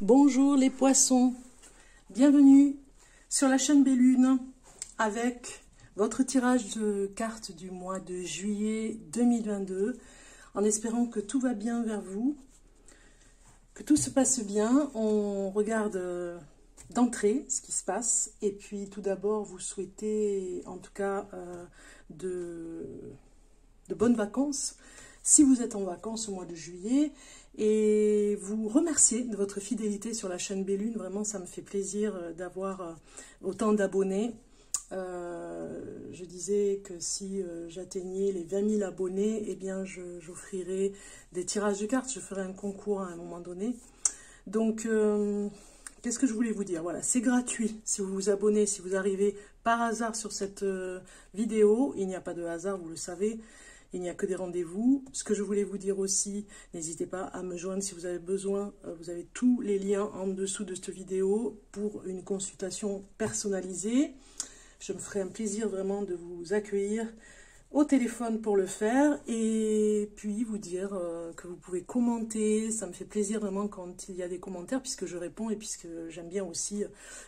Bonjour les poissons, bienvenue sur la chaîne Bellune avec votre tirage de cartes du mois de juillet 2022 en espérant que tout va bien vers vous, que tout se passe bien. On regarde d'entrée ce qui se passe et puis tout d'abord vous souhaitez en tout cas de bonnes vacances si vous êtes en vacances au mois de juillet. Et vous remercier de votre fidélité sur la chaîne Bellune. Vraiment, ça me fait plaisir d'avoir autant d'abonnés. Je disais que si j'atteignais les 20 000 abonnés, eh bien, j'offrirai des tirages de cartes. Je ferai un concours à un moment donné. Donc, qu'est-ce que je voulais vous dire? Voilà, c'est gratuit. Si vous vous abonnez, si vous arrivez par hasard sur cette vidéo, il n'y a pas de hasard, vous le savez. Il n'y a que des rendez-vous. Ce que je voulais vous dire aussi, n'hésitez pas à me joindre si vous avez besoin. Vous avez tous les liens en dessous de cette vidéo pour une consultation personnalisée. Je me ferai un plaisir vraiment de vous accueillir au téléphone pour le faire. Et puis vous dire que vous pouvez commenter. Ça me fait plaisir vraiment quand il y a des commentaires puisque je réponds et puisque j'aime bien aussi,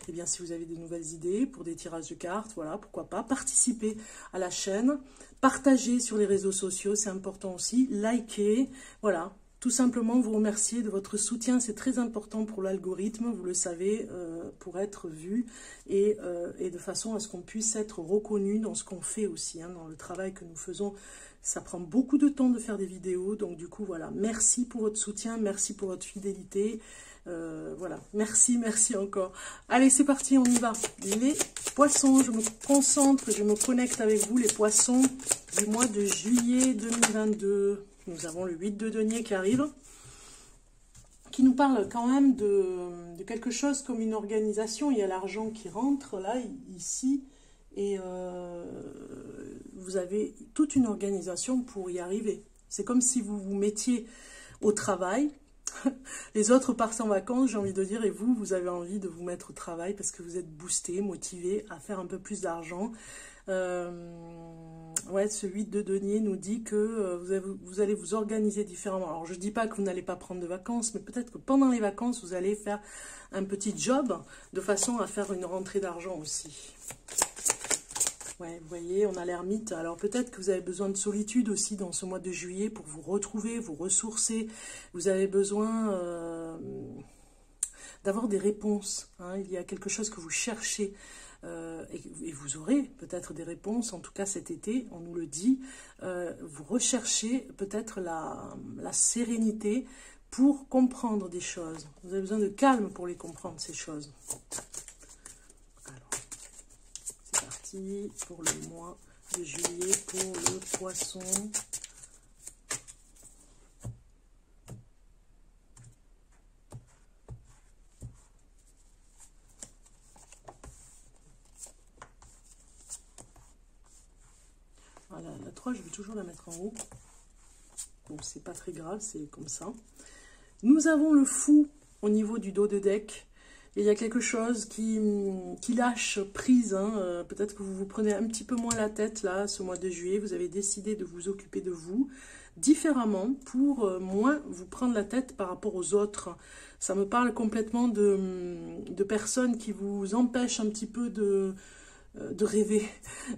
eh bien, si vous avez des nouvelles idées pour des tirages de cartes, voilà, pourquoi pas. Participer à la chaîne. Partagez sur les réseaux sociaux, c'est important aussi. Likez, voilà. Tout simplement vous remercier de votre soutien. C'est très important pour l'algorithme, vous le savez, pour être vu et de façon à ce qu'on puisse être reconnu dans ce qu'on fait aussi, hein, dans le travail que nous faisons. Ça prend beaucoup de temps de faire des vidéos. Donc du coup, voilà. Merci pour votre soutien, merci pour votre fidélité. Voilà, merci encore. Allez, c'est parti, on y va. Les poissons, je me concentre, je me connecte avec vous, les poissons du mois de juillet 2022. Nous avons le 8 de denier qui arrive, qui nous parle quand même de quelque chose comme une organisation. Il y a l'argent qui rentre là, ici, et vous avez toute une organisation pour y arriver. C'est comme si vous vous mettiez au travail. Les autres partent en vacances, j'ai envie de dire, et vous avez envie de vous mettre au travail parce que vous êtes boosté, motivé à faire un peu plus d'argent. Ouais, ce 8 de denier nous dit que vous allez vous organiser différemment. Alors, je ne dis pas que vous n'allez pas prendre de vacances, mais peut-être que pendant les vacances, vous allez faire un petit job de façon à faire une rentrée d'argent aussi. Ouais, vous voyez, on a l'ermite. Alors peut-être que vous avez besoin de solitude aussi dans ce mois de juillet pour vous retrouver, vous ressourcer. Vous avez besoin d'avoir des réponses, hein. Il y a quelque chose que vous cherchez et vous aurez peut-être des réponses. En tout cas cet été, on nous le dit. Vous recherchez peut-être la sérénité pour comprendre des choses. Vous avez besoin de calme pour les comprendre, ces choses. Pour le mois de juillet pour le poisson. Voilà, la 3, je vais toujours la mettre en haut. Bon, c'est pas très grave, c'est comme ça. Nous avons le fou au niveau du dos de deck. Et il y a quelque chose qui lâche prise, hein. Peut-être que vous vous prenez un petit peu moins la tête là, ce mois de juillet. Vous avez décidé de vous occuper de vous différemment pour moins vous prendre la tête par rapport aux autres. Ça me parle complètement de personnes qui vous empêchent un petit peu de rêver.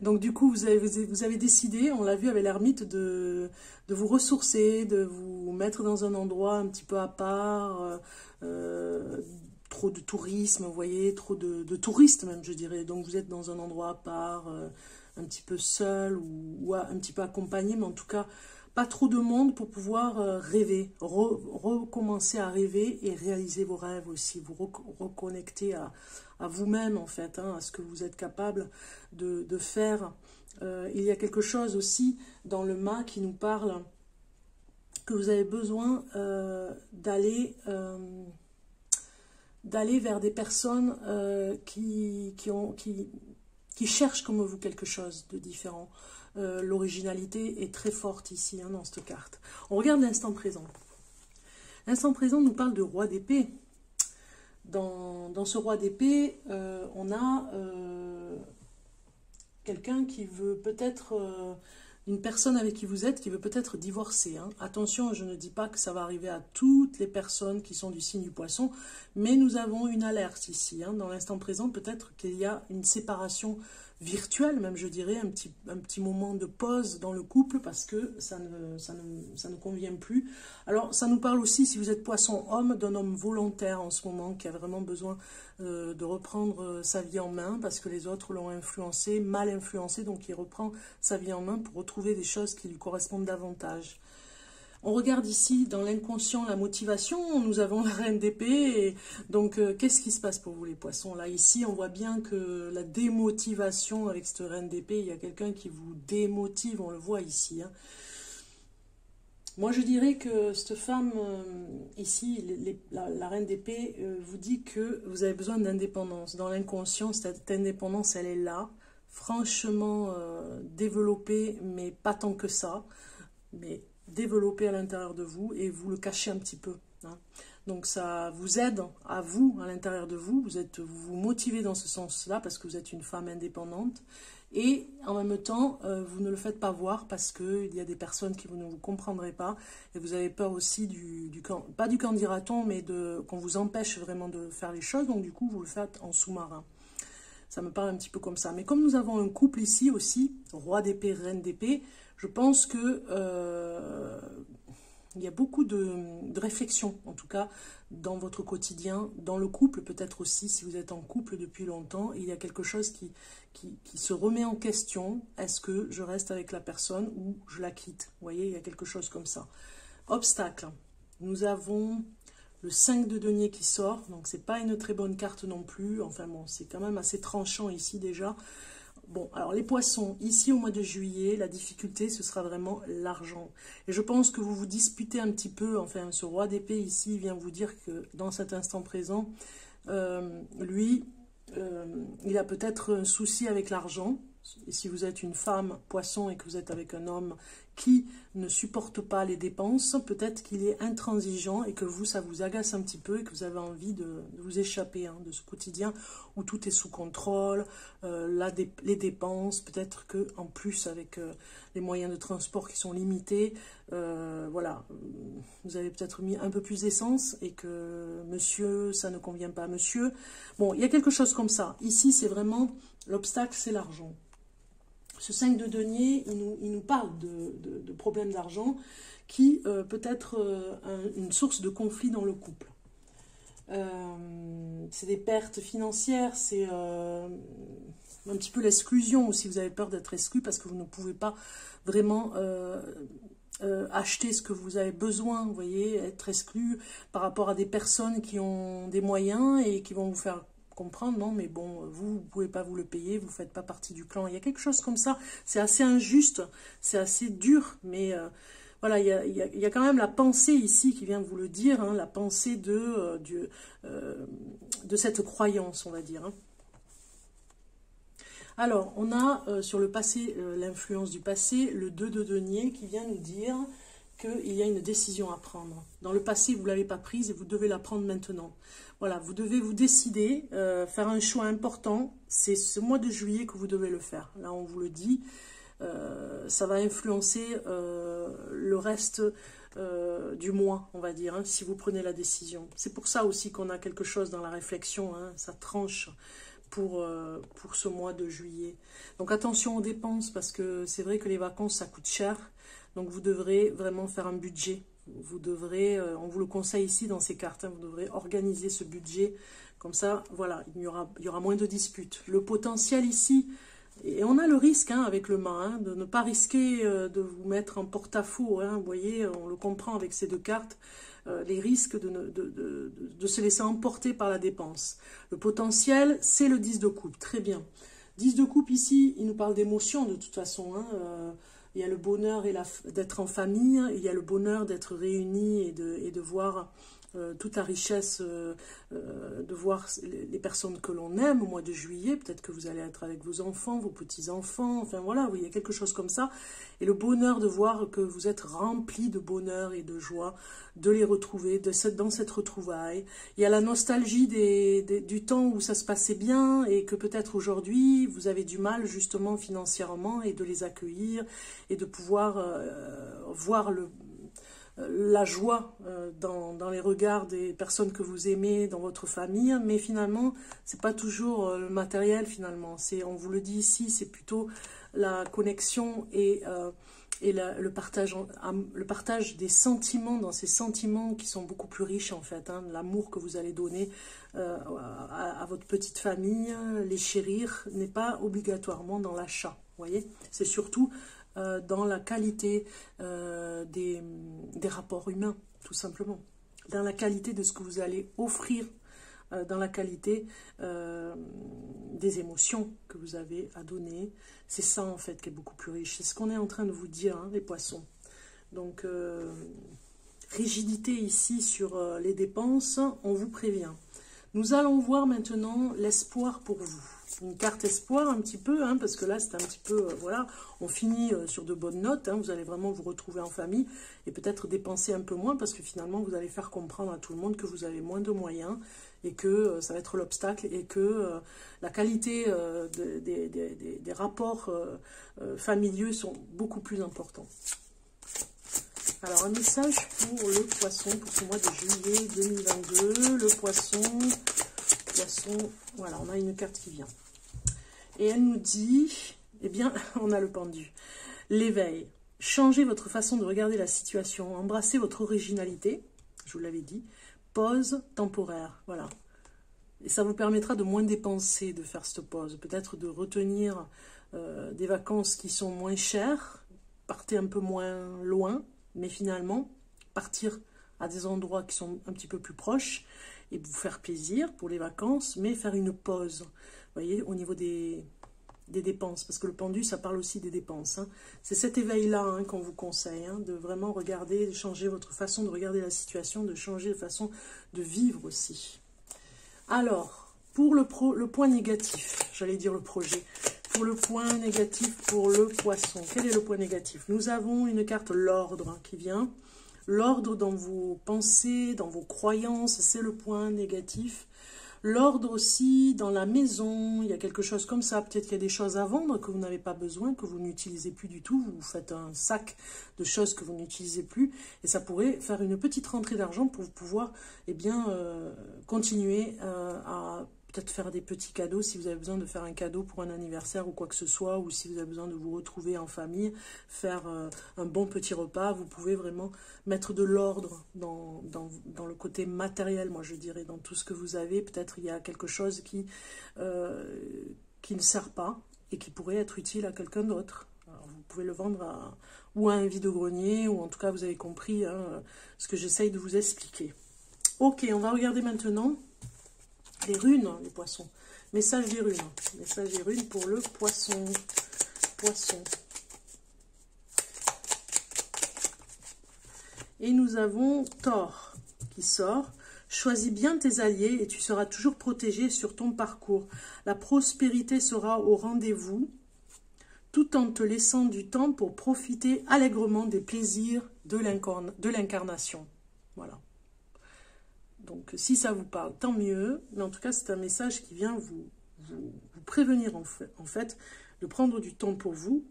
Donc du coup, vous avez décidé, on l'a vu avec l'ermite, de vous ressourcer, de vous mettre dans un endroit un petit peu à part, trop de tourisme, vous voyez, trop de touristes même, je dirais. Donc vous êtes dans un endroit à part, un petit peu seul ou un petit peu accompagné, mais en tout cas, pas trop de monde pour pouvoir rêver, recommencer à rêver et réaliser vos rêves aussi, vous reconnecter à vous-même en fait, hein, à ce que vous êtes capable de faire. Il y a quelque chose aussi dans le mât qui nous parle que vous avez besoin d'aller vers des personnes qui cherchent comme vous quelque chose de différent. L'originalité est très forte ici, hein, dans cette carte. On regarde l'instant présent. L'instant présent nous parle de roi d'épée. Dans ce roi d'épée, on a quelqu'un qui veut peut-être une personne avec qui vous êtes qui veut peut-être divorcer. Hein. Attention, je ne dis pas que ça va arriver à toutes les personnes qui sont du signe du poisson, mais nous avons une alerte ici. Hein. Dans l'instant présent, peut-être qu'il y a une séparation virtuelle, même je dirais, un petit moment de pause dans le couple parce que ça ne convient plus. Alors, ça nous parle aussi, si vous êtes poisson-homme, d'un homme volontaire en ce moment qui a vraiment besoin de reprendre sa vie en main parce que les autres l'ont influencé, mal influencé, donc il reprend sa vie en main pour retrouver des choses qui lui correspondent davantage. On regarde ici dans l'inconscient la motivation, nous avons la reine d'épée, et donc qu'est-ce qui se passe pour vous les poissons? Là ici on voit bien que la démotivation avec cette reine d'épée, il y a quelqu'un qui vous démotive, on le voit ici. Hein. Moi je dirais que cette femme ici, la reine d'épée, vous dit que vous avez besoin d'indépendance. Dans l'inconscient, cette indépendance elle est là, franchement développée, mais pas tant que ça, mais développer à l'intérieur de vous et vous le cachez un petit peu. Hein. Donc ça vous aide à vous, à l'intérieur de vous, vous vous motivez dans ce sens-là parce que vous êtes une femme indépendante et en même temps vous ne le faites pas voir parce qu'il y a des personnes qui ne vous comprendraient pas et vous avez peur aussi pas du qu'en dira-t-on, mais qu'on vous empêche vraiment de faire les choses, donc du coup vous le faites en sous-marin. Ça me parle un petit peu comme ça. Mais comme nous avons un couple ici aussi, roi d'épée, reine d'épée, je pense que il y a beaucoup de réflexion, en tout cas, dans votre quotidien, dans le couple peut-être aussi, si vous êtes en couple depuis longtemps, il y a quelque chose qui se remet en question. Est-ce que je reste avec la personne ou je la quitte? Vous voyez, il y a quelque chose comme ça. Obstacle. Nous avons le 5 de denier qui sort, donc c'est pas une très bonne carte non plus. Enfin bon, c'est quand même assez tranchant ici déjà. Bon, alors les poissons, ici au mois de juillet, la difficulté, ce sera vraiment l'argent. Et je pense que vous vous disputez un petit peu, enfin ce roi d'épée ici vient vous dire que dans cet instant présent, lui, il a peut-être un souci avec l'argent. Et si vous êtes une femme poisson et que vous êtes avec un homme qui ne supporte pas les dépenses, peut-être qu'il est intransigeant et que vous, ça vous agace un petit peu et que vous avez envie de vous échapper de ce quotidien où tout est sous contrôle, les dépenses, peut-être qu'en plus avec les moyens de transport qui sont limités, voilà, vous avez peut-être mis un peu plus d'essence et que monsieur, ça ne convient pas à monsieur. Bon, il y a quelque chose comme ça. Ici, c'est vraiment, l'obstacle, c'est l'argent. Ce 5 de denier, il nous parle de problèmes d'argent qui peut être une source de conflit dans le couple. C'est des pertes financières, c'est un petit peu l'exclusion aussi. Vous avez peur d'être exclu parce que vous ne pouvez pas vraiment acheter ce que vous avez besoin. Vous voyez, être exclu par rapport à des personnes qui ont des moyens et qui vont vous faire comprendre, non mais bon, vous ne pouvez pas vous le payer, vous ne faites pas partie du clan. Il y a quelque chose comme ça, c'est assez injuste, c'est assez dur, mais voilà, il y a quand même la pensée ici qui vient vous le dire, hein, la pensée de cette croyance, on va dire. Hein. Alors, on a sur le passé, l'influence du passé, le 2 de denier qui vient nous dire qu'il y a une décision à prendre. Dans le passé, vous ne l'avez pas prise et vous devez la prendre maintenant. Voilà, vous devez vous décider, faire un choix important. C'est ce mois de juillet que vous devez le faire. Là, on vous le dit. Ça va influencer le reste du mois, on va dire, hein, si vous prenez la décision. C'est pour ça aussi qu'on a quelque chose dans la réflexion. Hein, ça tranche pour ce mois de juillet. Donc attention aux dépenses parce que c'est vrai que les vacances, ça coûte cher. Donc vous devrez vraiment faire un budget. Vous devrez, on vous le conseille ici dans ces cartes, hein, vous devrez organiser ce budget. Comme ça, voilà, il y aura moins de disputes. Le potentiel ici, et on a le risque hein, avec le mât, hein, de ne pas risquer de vous mettre en porte-à-faux. Hein, vous voyez, on le comprend avec ces deux cartes. Les risques de se laisser emporter par la dépense. Le potentiel, c'est le 10 de coupe. Très bien. 10 de coupe ici, il nous parle d'émotion de toute façon. Hein, il y a le bonheur d'être en famille, il y a le bonheur d'être réunis et de voir toute la richesse de voir les personnes que l'on aime au mois de juillet. Peut-être que vous allez être avec vos enfants, vos petits-enfants, enfin voilà, oui, il y a quelque chose comme ça. Et le bonheur de voir que vous êtes rempli de bonheur et de joie, de les retrouver, dans cette retrouvaille. Il y a la nostalgie du temps où ça se passait bien et que peut-être aujourd'hui, vous avez du mal justement financièrement et de les accueillir et de pouvoir voir la joie dans les regards des personnes que vous aimez, dans votre famille, mais finalement, c'est pas toujours le matériel finalement. On vous le dit ici, c'est plutôt la connexion et le partage des sentiments, dans ces sentiments qui sont beaucoup plus riches en fait, hein, l'amour que vous allez donner à votre petite famille, les chérir, n'est pas obligatoirement dans l'achat, vous voyez, c'est surtout dans la qualité des rapports humains, tout simplement, dans la qualité de ce que vous allez offrir, dans la qualité des émotions que vous avez à donner. C'est ça en fait qui est beaucoup plus riche. C'est ce qu'on est en train de vous dire, hein, les poissons. Donc, rigidité ici sur les dépenses, on vous prévient. Nous allons voir maintenant l'espoir pour vous. Une carte espoir un petit peu, hein, parce que là c'est un petit peu, voilà, on finit sur de bonnes notes, hein, vous allez vraiment vous retrouver en famille et peut-être dépenser un peu moins parce que finalement vous allez faire comprendre à tout le monde que vous avez moins de moyens et que ça va être l'obstacle et que la qualité des rapports familiaux sont beaucoup plus importants. Alors un message pour le poisson pour ce mois de juillet 2022, le poisson, voilà, on a une carte qui vient. Et elle nous dit, eh bien, on a le pendu. L'éveil. Changez votre façon de regarder la situation. Embrassez votre originalité. Je vous l'avais dit. Pause temporaire. Voilà. Et ça vous permettra de moins dépenser, de faire cette pause. Peut-être de retenir des vacances qui sont moins chères. Partez un peu moins loin. Mais finalement, partir à des endroits qui sont un petit peu plus proches et vous faire plaisir pour les vacances, mais faire une pause, vous voyez, au niveau des dépenses, parce que le pendu, ça parle aussi des dépenses. Hein. C'est cet éveil-là hein, qu'on vous conseille, hein, de vraiment regarder, de changer votre façon de regarder la situation, de changer de façon de vivre aussi. Alors, pour le point négatif, j'allais dire le projet, pour le point négatif pour le poisson, quel est le point négatif? Nous avons une carte l'ordre hein, qui vient. L'ordre dans vos pensées, dans vos croyances, c'est le point négatif. L'ordre aussi dans la maison, il y a quelque chose comme ça. Peut-être qu'il y a des choses à vendre que vous n'avez pas besoin, que vous n'utilisez plus du tout. Vous faites un sac de choses que vous n'utilisez plus. Et ça pourrait faire une petite rentrée d'argent pour pouvoir eh bien, continuer à peut-être faire des petits cadeaux si vous avez besoin de faire un cadeau pour un anniversaire ou quoi que ce soit, ou si vous avez besoin de vous retrouver en famille, faire un bon petit repas. Vous pouvez vraiment mettre de l'ordre dans le côté matériel, moi je dirais, dans tout ce que vous avez. Peut-être il y a quelque chose qui ne sert pas et qui pourrait être utile à quelqu'un d'autre. Vous pouvez le vendre ou à un vide-grenier, ou en tout cas vous avez compris hein, ce que j'essaye de vous expliquer. Ok, on va regarder maintenant les runes, les poissons. Message des runes. Message des runes pour le poisson. Poisson. Et nous avons Thor qui sort. Choisis bien tes alliés et tu seras toujours protégé sur ton parcours. La prospérité sera au rendez-vous, tout en te laissant du temps pour profiter allègrement des plaisirs de l'incarnation. Voilà. Donc, si ça vous parle, tant mieux. Mais en tout cas, c'est un message qui vient vous prévenir, en fait, de prendre du temps pour vous,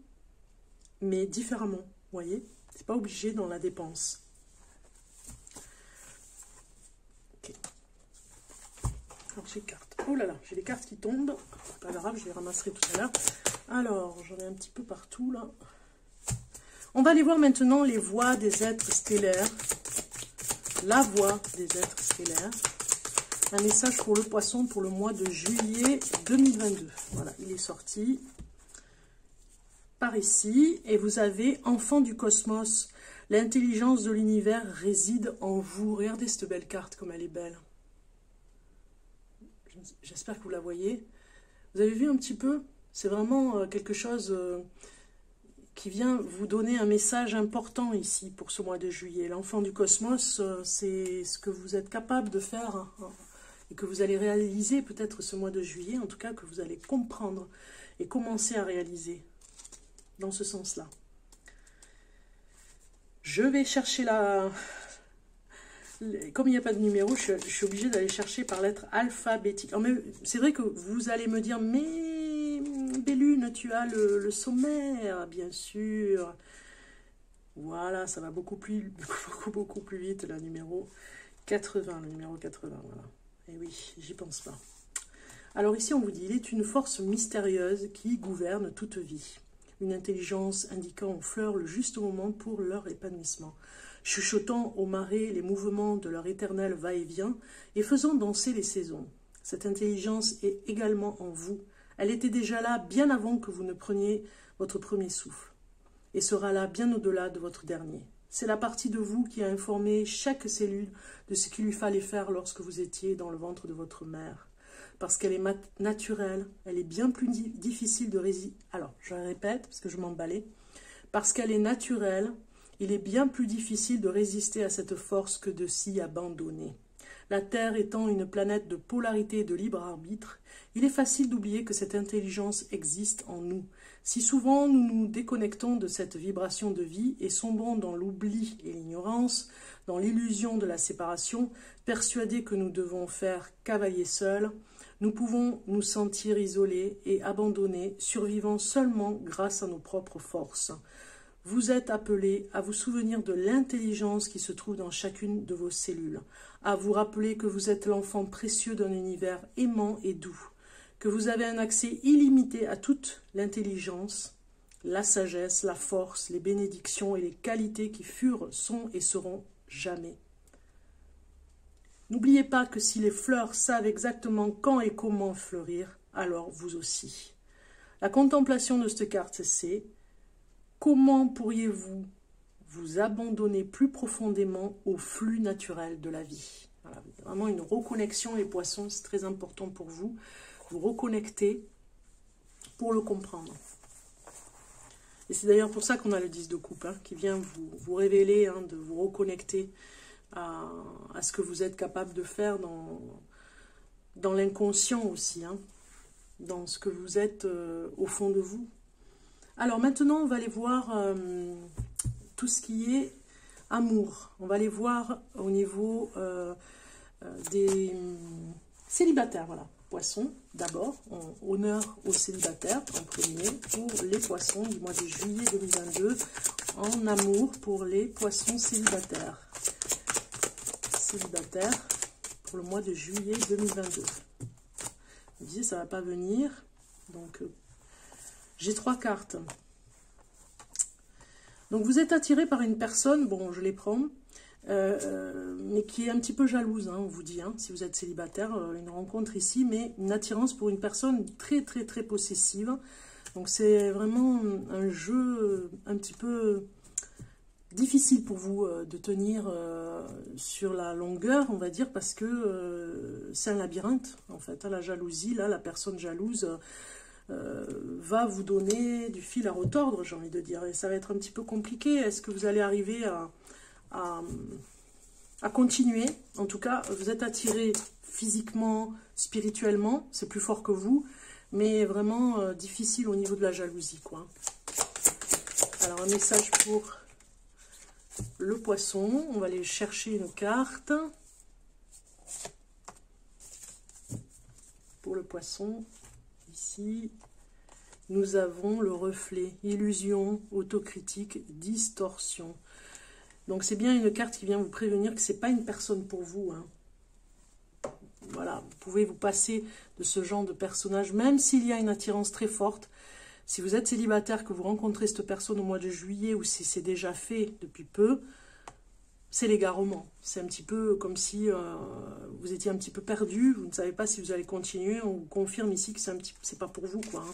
mais différemment. Vous voyez, c'est pas obligé dans la dépense. Ok. Alors, j'ai cartes. Oh là là, j'ai des cartes qui tombent. Pas grave, je les ramasserai tout à l'heure. Alors, j'en ai un petit peu partout, là. On va aller voir maintenant les voix des êtres stellaires. La voix des êtres stellaires. Un message pour le poisson pour le mois de juillet 2022. Voilà, il est sorti par ici. Et vous avez enfant du cosmos. L'intelligence de l'univers réside en vous. Regardez cette belle carte, comme elle est belle. J'espère que vous la voyez. Vous avez vu un petit peu? C'est vraiment quelque chose... qui vient vous donner un message important ici pour ce mois de juillet. L'enfant du cosmos, c'est ce que vous êtes capable de faire hein, et que vous allez réaliser peut-être ce mois de juillet, en tout cas que vous allez comprendre et commencer à réaliser dans ce sens-là. Je vais chercher la... Comme il n'y a pas de numéro, je suis obligée d'aller chercher par lettre alphabétique. C'est vrai que vous allez me dire, mais Bellune, tu as le sommaire, bien sûr. Voilà, ça va beaucoup plus vite, le numéro 80, voilà. Et oui, j'y pense pas. Alors ici, on vous dit, il est une force mystérieuse qui gouverne toute vie. Une intelligence indiquant aux fleurs le juste moment pour leur épanouissement, chuchotant aux marées les mouvements de leur éternel va-et-vient et faisant danser les saisons. Cette intelligence est également en vous. Elle était déjà là bien avant que vous ne preniez votre premier souffle et sera là bien au-delà de votre dernier. C'est la partie de vous qui a informé chaque cellule de ce qu'il lui fallait faire lorsque vous étiez dans le ventre de votre mère. Parce qu'elle est naturelle, elle est bien plus difficile de résister. Alors, je répète, parce que je m'emballais. Parce qu'elle est naturelle, il est bien plus difficile de résister à cette force que de s'y abandonner. La Terre étant une planète de polarité et de libre arbitre, il est facile d'oublier que cette intelligence existe en nous. Si souvent nous nous déconnectons de cette vibration de vie et sombrons dans l'oubli et l'ignorance, dans l'illusion de la séparation, persuadés que nous devons faire cavalier seul, nous pouvons nous sentir isolés et abandonnés, survivant seulement grâce à nos propres forces. Vous êtes appelés à vous souvenir de l'intelligence qui se trouve dans chacune de vos cellules, à vous rappeler que vous êtes l'enfant précieux d'un univers aimant et doux, que vous avez un accès illimité à toute l'intelligence, la sagesse, la force, les bénédictions et les qualités qui furent, sont et seront jamais. N'oubliez pas que si les fleurs savent exactement quand et comment fleurir, alors vous aussi. La contemplation de cette carte, c'est comment pourriez-vous vous abandonner plus profondément au flux naturel de la vie. Voilà, vraiment une reconnexion, les poissons, c'est très important pour vous. Vous reconnecter pour le comprendre. Et c'est d'ailleurs pour ça qu'on a le 10 de coupe, hein, qui vient vous révéler, hein, de vous reconnecter à ce que vous êtes capable de faire dans l'inconscient aussi, hein, dans ce que vous êtes au fond de vous. Alors maintenant, on va aller voir tout ce qui est amour. On va aller voir au niveau des célibataires, voilà. Poissons, d'abord, honneur aux célibataires en premier pour les poissons du mois de juillet 2022, en amour pour les poissons célibataires. Célibataires pour le mois de juillet 2022. Vous disiez, ça ne va pas venir, donc j'ai 3 cartes. Donc vous êtes attiré par une personne, bon je les prends, mais qui est un petit peu jalouse, hein, on vous dit, hein, si vous êtes célibataire, une rencontre ici, mais une attirance pour une personne très possessive. Donc c'est vraiment un jeu un petit peu difficile pour vous de tenir sur la longueur, on va dire, parce que c'est un labyrinthe, en fait. La jalousie, là, la personne jalouse va vous donner du fil à retordre, j'ai envie de dire, et ça va être un petit peu compliqué. Est-ce que vous allez arriver à continuer? En tout cas, vous êtes attiré physiquement, spirituellement, c'est plus fort que vous, mais vraiment difficile au niveau de la jalousie, quoi. Alors, un message pour le poisson. On va aller chercher une carte pour le poisson. Ici, nous avons le reflet, illusion, autocritique, distorsion. Donc c'est bien une carte qui vient vous prévenir que ce n'est pas une personne pour vous, hein. Voilà, vous pouvez vous passer de ce genre de personnage, même s'il y a une attirance très forte. Si vous êtes célibataire, que vous rencontrez cette personne au mois de juillet, ou si c'est déjà fait depuis peu, c'est l'égarement. C'est un petit peu comme si vous étiez un petit peu perdu, vous ne savez pas si vous allez continuer. On vous confirme ici que c'est pas pour vous, quoi, hein.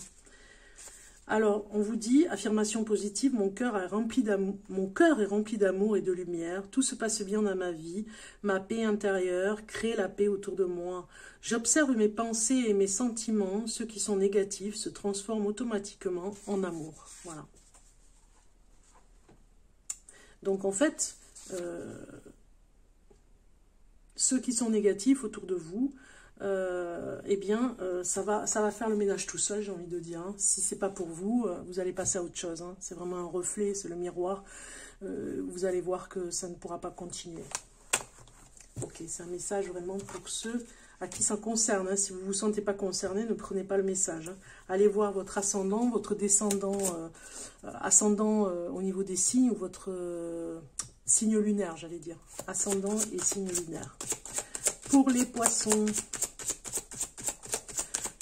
Alors, on vous dit, affirmation positive, mon cœur est rempli d'amour et de lumière, tout se passe bien dans ma vie, ma paix intérieure crée la paix autour de moi. J'observe mes pensées et mes sentiments, ceux qui sont négatifs se transforment automatiquement en amour. Voilà. Donc en fait, ceux qui sont négatifs autour de vous, eh bien, ça va faire le ménage tout seul, j'ai envie de dire. Hein. Si c'est pas pour vous, vous allez passer à autre chose. Hein. C'est vraiment un reflet, c'est le miroir. Vous allez voir que ça ne pourra pas continuer. Ok, c'est un message vraiment pour ceux à qui ça concerne. Hein. Si vous ne vous sentez pas concerné, ne prenez pas le message. Hein. Allez voir votre ascendant, votre descendant, ascendant au niveau des signes, ou votre signe lunaire, j'allais dire. Ascendant et signe lunaire. Pour les poissons.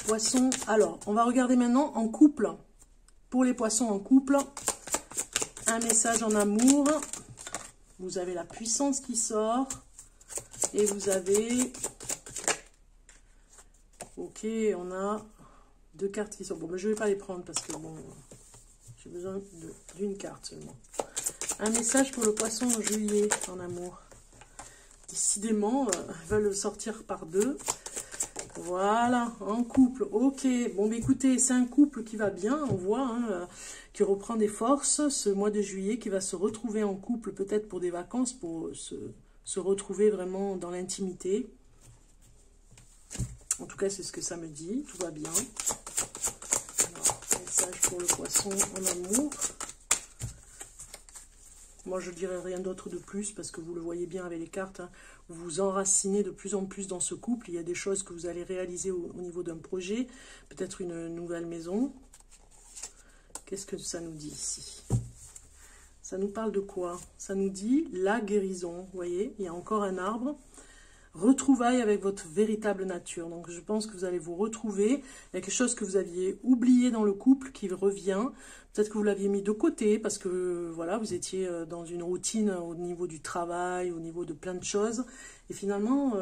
Poissons, alors, on va regarder maintenant en couple. Pour les poissons en couple, un message en amour. Vous avez la puissance qui sort. Et vous avez... Ok, on a 2 cartes qui sortent. Bon, mais je ne vais pas les prendre parce que bon, j'ai besoin d'une carte seulement. Un message pour le poisson en juillet, en amour. Décidément, ils veulent sortir par 2. Voilà, en couple. Ok, bon, mais écoutez, c'est un couple qui va bien, on voit, hein, qui reprend des forces ce mois de juillet, qui va se retrouver en couple, peut-être pour des vacances, pour se retrouver vraiment dans l'intimité. En tout cas, c'est ce que ça me dit. Tout va bien. Alors, message pour le poisson en amour. Moi, je ne dirais rien d'autre de plus parce que vous le voyez bien avec les cartes. Hein, vous vous enracinez de plus en plus dans ce couple. Il y a des choses que vous allez réaliser au niveau d'un projet. Peut-être une nouvelle maison. Qu'est-ce que ça nous dit ici? Ça nous parle de quoi? Ça nous dit la guérison. Vous voyez, il y a encore un arbre. Retrouvailles avec votre véritable nature. Donc, je pense que vous allez vous retrouver. Il y a quelque chose que vous aviez oublié dans le couple qui revient. Peut-être que vous l'aviez mis de côté parce que, voilà, vous étiez dans une routine au niveau du travail, au niveau de plein de choses. Et finalement,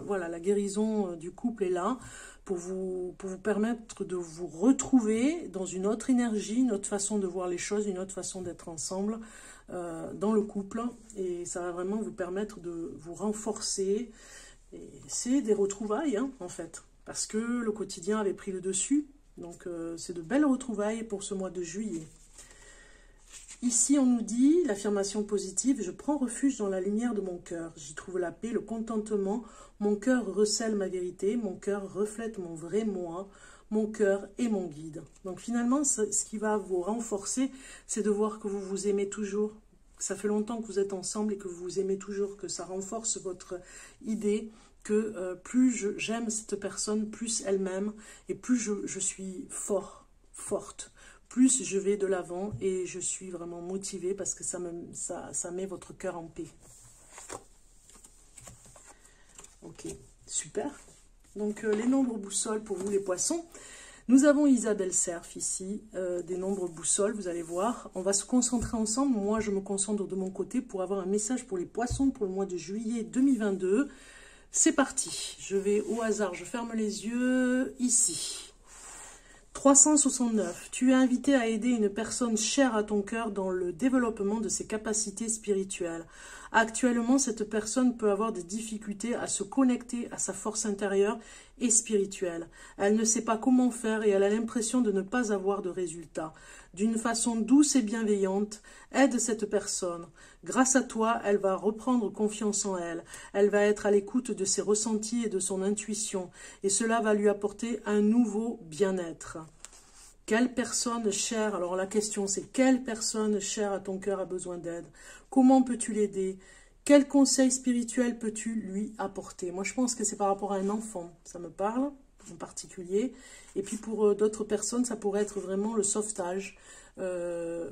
voilà, la guérison du couple est là pour vous permettre de vous retrouver dans une autre énergie, une autre façon de voir les choses, une autre façon d'être ensemble dans le couple. Et ça va vraiment vous permettre de vous renforcer. C'est des retrouvailles, hein, en fait, parce que le quotidien avait pris le dessus. Donc, c'est de belles retrouvailles pour ce mois de juillet. Ici, on nous dit, l'affirmation positive, je prends refuge dans la lumière de mon cœur. J'y trouve la paix, le contentement. Mon cœur recèle ma vérité. Mon cœur reflète mon vrai moi. Mon cœur est mon guide. Donc, finalement, ce qui va vous renforcer, c'est de voir que vous vous aimez toujours. Ça fait longtemps que vous êtes ensemble et que vous vous aimez toujours, que ça renforce votre idée que plus j'aime cette personne, plus elle m'aime et plus je suis forte. Plus je vais de l'avant et je suis vraiment motivée parce que ça met votre cœur en paix. Ok, super. Donc les nombres boussoles pour vous les poissons. Nous avons Isabelle Cerf ici, des nombres boussoles, vous allez voir. On va se concentrer ensemble. Moi, je me concentre de mon côté pour avoir un message pour les poissons pour le mois de juillet 2022. C'est parti. Je vais au hasard, je ferme les yeux ici. 369. Tu es invité à aider une personne chère à ton cœur dans le développement de ses capacités spirituelles. Actuellement, cette personne peut avoir des difficultés à se connecter à sa force intérieure et spirituelle. Elle ne sait pas comment faire et elle a l'impression de ne pas avoir de résultats. D'une façon douce et bienveillante, aide cette personne. Grâce à toi, elle va reprendre confiance en elle. Elle va être à l'écoute de ses ressentis et de son intuition. Et cela va lui apporter un nouveau bien-être. Quelle personne chère, alors la question c'est quelle personne chère à ton cœur a besoin d'aide? Comment peux-tu l'aider? Quel conseil spirituel peux-tu lui apporter? Moi je pense que c'est par rapport à un enfant, ça me parle en particulier. Et puis pour d'autres personnes, ça pourrait être vraiment le sauvetage,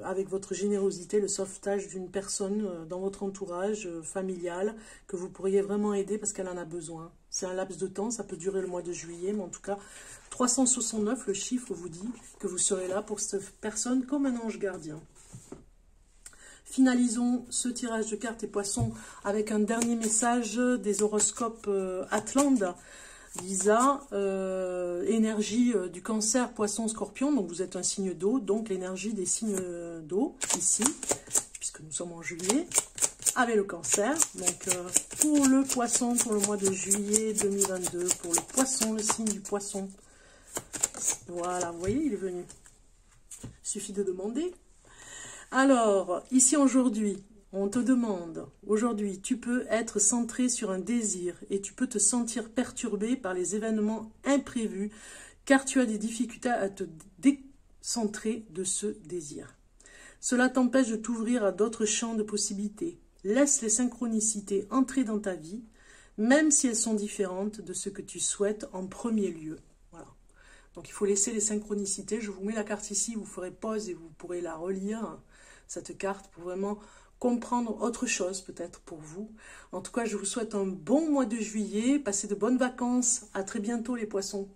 avec votre générosité, le sauvetage d'une personne dans votre entourage familial que vous pourriez vraiment aider parce qu'elle en a besoin. C'est un laps de temps, ça peut durer le mois de juillet, mais en tout cas, 369, le chiffre vous dit que vous serez là pour cette personne comme un ange gardien. Finalisons ce tirage de cartes et poissons avec un dernier message des horoscopes Atlante. Lisa, énergie du cancer, poisson, scorpion, donc vous êtes un signe d'eau, donc l'énergie des signes d'eau, ici, puisque nous sommes en juillet, avec le cancer. Donc pour le poisson, pour le mois de juillet 2022, pour le poisson, le signe du poisson. Voilà, vous voyez, il est venu. Il suffit de demander. Alors, ici aujourd'hui, on te demande, aujourd'hui, tu peux être centré sur un désir et tu peux te sentir perturbé par les événements imprévus car tu as des difficultés à te décentrer de ce désir. Cela t'empêche de t'ouvrir à d'autres champs de possibilités. Laisse les synchronicités entrer dans ta vie, même si elles sont différentes de ce que tu souhaites en premier lieu. Voilà. Donc il faut laisser les synchronicités. Je vous mets la carte ici, vous ferez pause et vous pourrez la relire, cette carte, pour vraiment comprendre autre chose peut-être pour vous. En tout cas, je vous souhaite un bon mois de juillet. Passez de bonnes vacances. À très bientôt les poissons.